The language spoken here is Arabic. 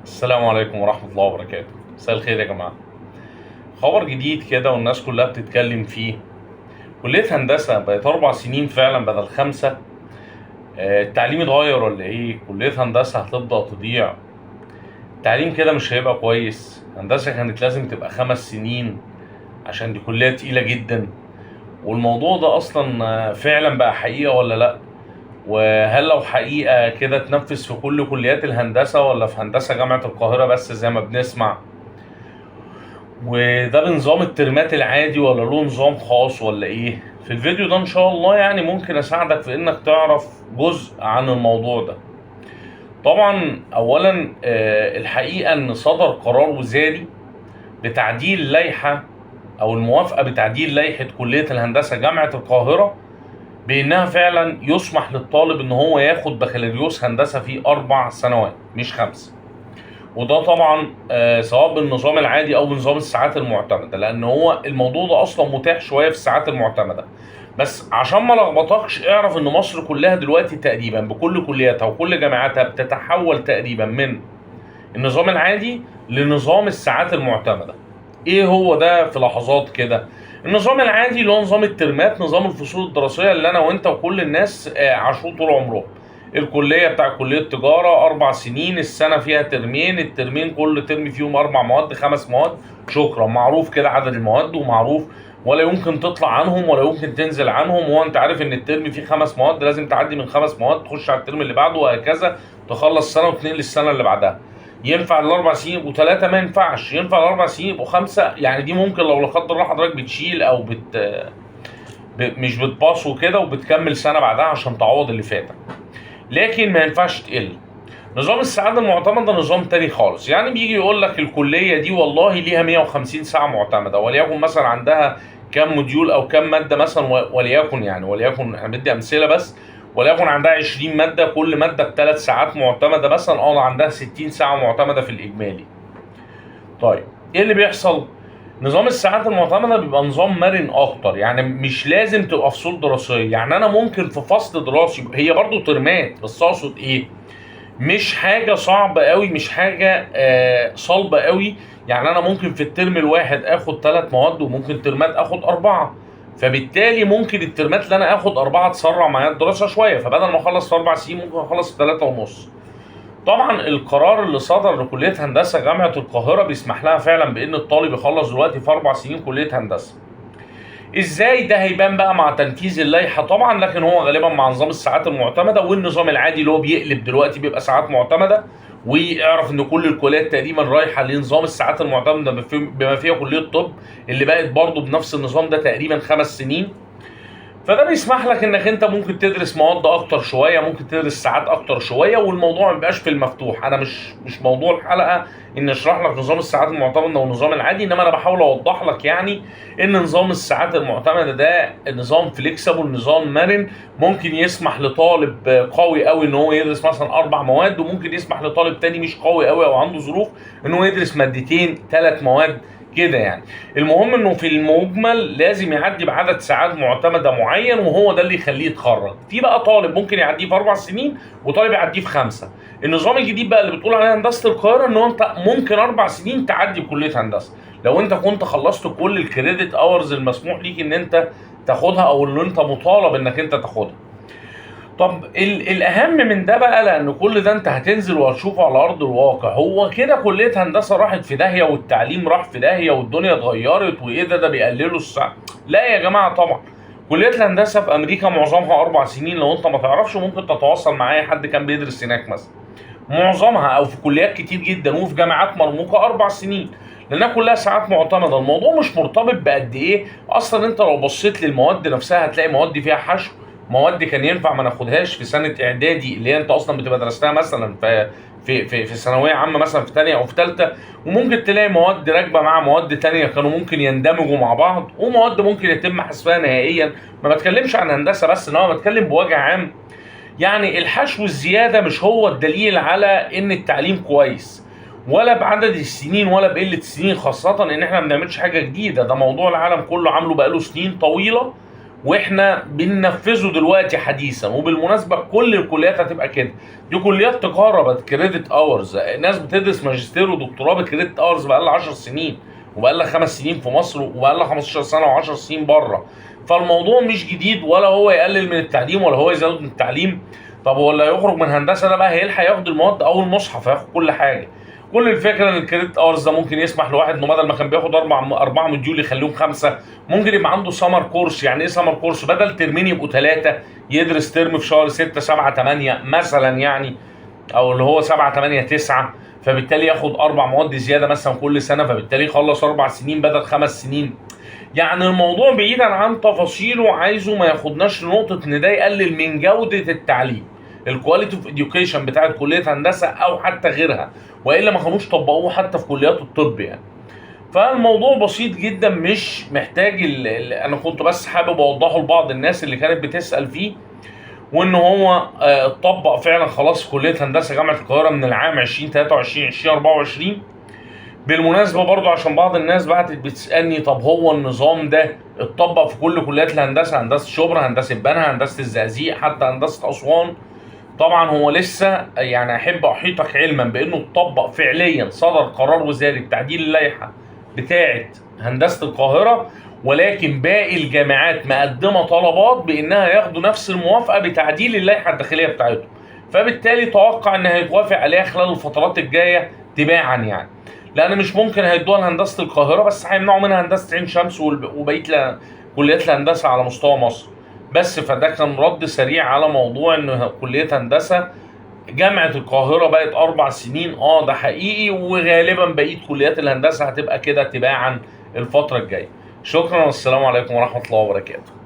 السلام عليكم ورحمة الله وبركاته. مساء الخير يا جماعة. خبر جديد كده والناس كلها بتتكلم فيه. كلية هندسة بقت 4 سنين فعلا بدل 5. التعليم اتغير ولا ايه؟ كلية هندسة هتبدأ تضيع. التعليم كده مش هيبقى كويس. هندسة كانت لازم تبقى 5 سنين عشان دي كلية تقيلة جدا. والموضوع ده أصلا فعلا بقى حقيقة ولا لأ؟ وهل لو حقيقة كده تنفذ في كل كليات الهندسة ولا في هندسة جامعة القاهرة بس زي ما بنسمع؟ وده بنظام الترمات العادي ولا له نظام خاص ولا ايه؟ في الفيديو ده ان شاء الله يعني ممكن اساعدك في انك تعرف جزء عن الموضوع ده. طبعا اولا الحقيقة ان صدر قرار وزاري بتعديل لائحة او الموافقة بتعديل لائحة كلية الهندسة جامعة القاهرة، بانها فعلا يسمح للطالب ان هو ياخد بكالوريوس هندسة في 4 سنوات مش 5. وده طبعا سواء بالنظام العادي او بنظام الساعات المعتمده، لان هو الموضوع ده اصلا متاح شويه في الساعات المعتمده. بس عشان ما لخبطكش اعرف ان مصر كلها دلوقتي تقريبا بكل كلياتها وكل جامعاتها بتتحول تقريبا من النظام العادي لنظام الساعات المعتمده. ايه هو ده في لحظات كده؟ النظام العادي اللي هو نظام الترمات، نظام الفصول الدراسيه اللي انا وانت وكل الناس عاشوه طول عمرهم. الكليه بتاع كليه تجاره 4 سنين، السنه فيها ترمين، الترمين كل ترم فيهم 4 مواد 5 مواد. شكرا، معروف كده عدد المواد ومعروف، ولا يمكن تطلع عنهم ولا يمكن تنزل عنهم. هو انت عارف ان الترم فيه 5 مواد، لازم تعدي من 5 مواد تخش على الترم اللي بعده وهكذا، تخلص سنه وتنقل للسنه اللي بعدها. ينفع ال4 سنين يبقوا 3؟ ما ينفعش. ينفع ال4 سنين يبقوا 5؟ يعني دي ممكن لو لا قدر الله حضرتك بتشيل او مش بتباص وكده وبتكمل سنه بعدها عشان تعوض اللي فاتك. لكن ما ينفعش تقل. نظام السعادة المعتمد ده نظام تاني خالص. يعني بيجي يقول لك الكلية دي والله ليها 150 ساعة معتمدة، وليكن مثلا عندها كام موديول أو كام مادة مثلا، وليكن أنا بدي أمثلة بس. وليكن عندها 20 مادة، كل مادة ب3 ساعات معتمدة مثلا، عندها 60 ساعة معتمدة في الإجمالي. طيب إيه اللي بيحصل؟ نظام الساعات المعتمدة بيبقى نظام مرن أكتر، يعني مش لازم تبقى فصول دراسية. يعني أنا ممكن في فصل دراسي، هي برضو ترمات بس أقصد إيه؟ مش حاجه صعبه قوي، مش حاجه صلبه قوي. يعني انا ممكن في الترم الواحد اخد 3 مواد وممكن ترمات اخد 4. فبالتالي ممكن الترمات اللي انا اخد 4 تسرع معايا الدراسه شويه، فبدل ما اخلص في 4 سنين ممكن اخلص في 3 ونص. طبعا القرار اللي صدر لكليه هندسه جامعه القاهره بيسمح لها فعلا بان الطالب يخلص دلوقتي في 4 سنين كليه هندسه. ازاي ده هيبان بقى مع تنفيذ اللائحه طبعا، لكن هو غالبا مع نظام الساعات المعتمده والنظام العادي اللي هو بيقلب دلوقتي بيبقى ساعات معتمده. ويعرف ان كل الكليات تقريبا رايحه لنظام الساعات المعتمده بما فيها كليه الطب اللي بقت برضه بنفس النظام ده تقريبا 5 سنين. فده بيسمح لك انك انت ممكن تدرس مواد اكتر شويه، ممكن تدرس ساعات اكتر شويه، والموضوع ما بيبقاش في المفتوح. انا مش موضوع الحلقه ان اشرح لك نظام الساعات المعتمده والنظام العادي، انما انا بحاول اوضح لك يعني ان نظام الساعات المعتمده ده نظام فليكسبل، نظام مرن، ممكن يسمح لطالب قوي قوي ان هو يدرس مثلا 4 مواد، وممكن يسمح لطالب تاني مش قوي قوي او عنده ظروف ان هو يدرس مادتين 3 مواد كده يعني. المهم انه في المجمل لازم يعدي بعدد ساعات معتمده معين، وهو ده اللي يخليه يتخرج. في بقى طالب ممكن يعديه في 4 سنين وطالب يعديه في 5. النظام الجديد بقى اللي بتقول عليه هندسه القاهره ان هو انت ممكن 4 سنين تعدي بكليه هندسه لو انت كنت خلصت كل الكريدت اورز المسموح ليك ان انت تاخدها او اللي انت مطالب انك انت تاخدها. طب الاهم من ده بقى، لان كل ده انت هتنزل وهتشوفه على ارض الواقع، هو كده كليه هندسه راحت في داهيه والتعليم راح في داهيه والدنيا اتغيرت وايه ده بيقللوا الساعه؟ لا يا جماعه طبعا. كليه الهندسه في امريكا معظمها 4 سنين، لو انت ما تعرفش ممكن تتواصل معايا حد كان بيدرس هناك مثلا. معظمها او في كليات كتير جدا وفي جامعات مرموقه 4 سنين، لانها كلها ساعات معتمده. الموضوع مش مرتبط بقد ايه اصلا. انت لو بصيت للمواد نفسها هتلاقي مواد فيها حشو، مواد كان ينفع ما ناخدهاش في سنه اعدادي اللي هي انت اصلا بتبقى درستها مثلا في ثانويه عامه مثلا في ثانيه او في ثالثه. وممكن تلاقي مواد راكبه مع مواد تانية كانوا ممكن يندمجوا مع بعض، ومواد ممكن يتم حذفها نهائيا. ما بتكلمش عن هندسه بس، انما بتكلم بوجه عام. يعني الحشو الزياده مش هو الدليل على ان التعليم كويس، ولا بعدد السنين ولا بقله السنين، خاصه ان احنا ما بنعملش حاجه جديده. ده موضوع العالم كله عامله بقاله سنين طويله، واحنا بننفذه دلوقتي حديثا. وبالمناسبه كل الكليات هتبقى كده، دي كليات تجاره بكريدت اورز، ناس بتدرس ماجستير ودكتوراه بكريدت اورز بقى لها 10 سنين وبقى لها 5 سنين في مصر وبقى لها 15 سنه و10 سنين بره. فالموضوع مش جديد، ولا هو يقلل من التعليم ولا هو يزود من التعليم. طب هو اللي هيخرج من هندسه ده بقى هيلحق ياخد المواد او المصحف، هياخد كل حاجه. كل الفكره ان الكريدت اورز ده ممكن يسمح لواحد انه بدل ما كان بياخد اربع مديول يخليهم 5. ممكن يبقى عنده سمر كورس. يعني ايه سمر كورس؟ بدل ترمين يبقوا 3، يدرس ترم في شهر 6 7 8 مثلا يعني، او اللي هو 7 8 9. فبالتالي ياخد 4 مواد زياده مثلا كل سنه، فبالتالي يخلص 4 سنين بدل 5 سنين. يعني الموضوع بعيدا عن تفاصيله عايزه ما ياخدناش لنقطه ان ده يقلل من جوده التعليم، الكواليتي اوف اديوكيشن بتاعت كليه هندسه او حتى غيرها، والا ما كانوش طبقوه حتى في كليات الطب يعني. فالموضوع بسيط جدا، مش محتاج انا كنت بس حابب اوضحه لبعض الناس اللي كانت بتسال فيه، وان هو اتطبق فعلا خلاص في كليه هندسه جامعه القاهره من العام 2023 2024. بالمناسبه برضو عشان بعض الناس بعتت بتسالني، طب هو النظام ده اتطبق في كل كليات الهندسه؟ هندسه شبرا، هندسه بنها، هندسه الزقازيق، حتى هندسه اسوان؟ طبعا هو لسه يعني احب احيطك علما بانه اتطبق فعليا، صدر قرار وزاري بتعديل اللائحه بتاعه هندسه القاهره، ولكن باقي الجامعات مقدمه طلبات بانها ياخدوا نفس الموافقه بتعديل اللائحه الداخليه بتاعتهم. فبالتالي توقع ان هيتوافق عليها خلال الفترات الجايه تباعا يعني. لان مش ممكن هيدوها لهندسه القاهره بس، هيمنعوا منها هندسه عين شمس وبقيه كليات الهندسه على مستوى مصر بس. فده كان رد سريع على موضوع ان كليه هندسه جامعه القاهره بقت 4 سنين. ده حقيقي، وغالبا بقيه كليات الهندسه هتبقى كده تباعا الفتره الجايه. شكرا والسلام عليكم ورحمه الله وبركاته.